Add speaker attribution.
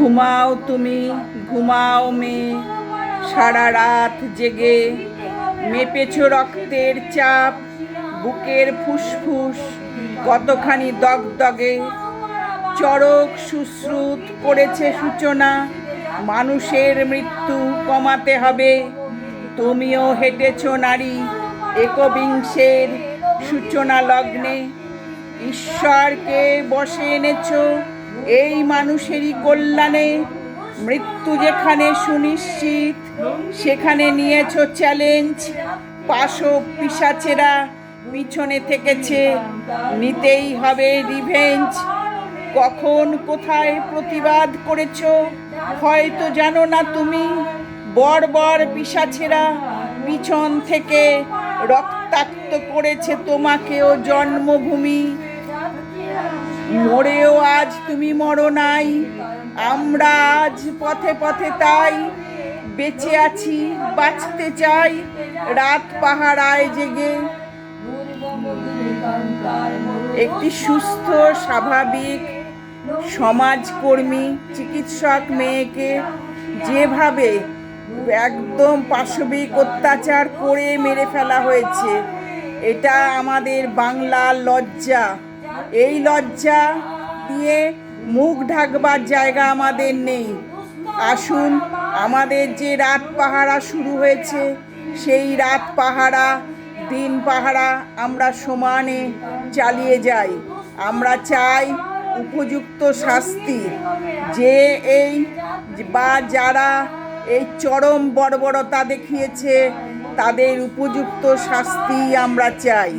Speaker 1: ঘুমাও তুমি, ঘুমাও মেয়ে, সারা রাত জেগে মেপেছ রক্তের চাপ, বুকের ফুসফুস কতখানি দগদগে। চরক সুশ্রুত করেছে সূচনা, মানুষের মৃত্যু কমাতে হবে। তুমিও হেঁটেছ নারী একবিংশের সূচনা লগ্নে, ঈশ্বরকে বসে এনেছ এই মানুষেরই কল্যাণে। মৃত্যু যেখানে সুনিশ্চিত সেখানে নিয়েছ চ্যালেঞ্জ, পাশব পিশাচেরা পিছনে থেকেছে, নিতেই হবে রিভেঞ্জ। কখন কোথায় প্রতিবাদ করেছ হয়তো জানো না তুমি, বর্বর পিশাচেরা পিছন থেকে রক্তাক্ত করেছে তোমাকেও জন্মভূমি। মরেও আজ তুমি মরো নাই, আমরা আজ পথে পথে তাই বেঁচে আছি, বাঁচতে চাই রাত পাহারায় জেগে। একটি সুস্থ স্বাভাবিক সমাজকর্মী চিকিৎসক মেয়েকে যেভাবে একদম পাশবিক অত্যাচার করে মেরে ফেলা হয়েছে, এটা আমাদের বাংলার লজ্জা। এই লজ্জা দিয়ে মুখ ঢাকবার জায়গা আমাদের নেই। আসুন, আমাদের যে রাত পাহারা শুরু হয়েছে সেই রাত পাহারা, দিন পাহারা আমরা সমানে চালিয়ে যাই। আমরা চাই উপযুক্ত শাস্তি, যে এই বা যারা এই চরম বর্বরতা দেখিয়েছে তাদের উপযুক্ত শাস্তি আমরা চাই।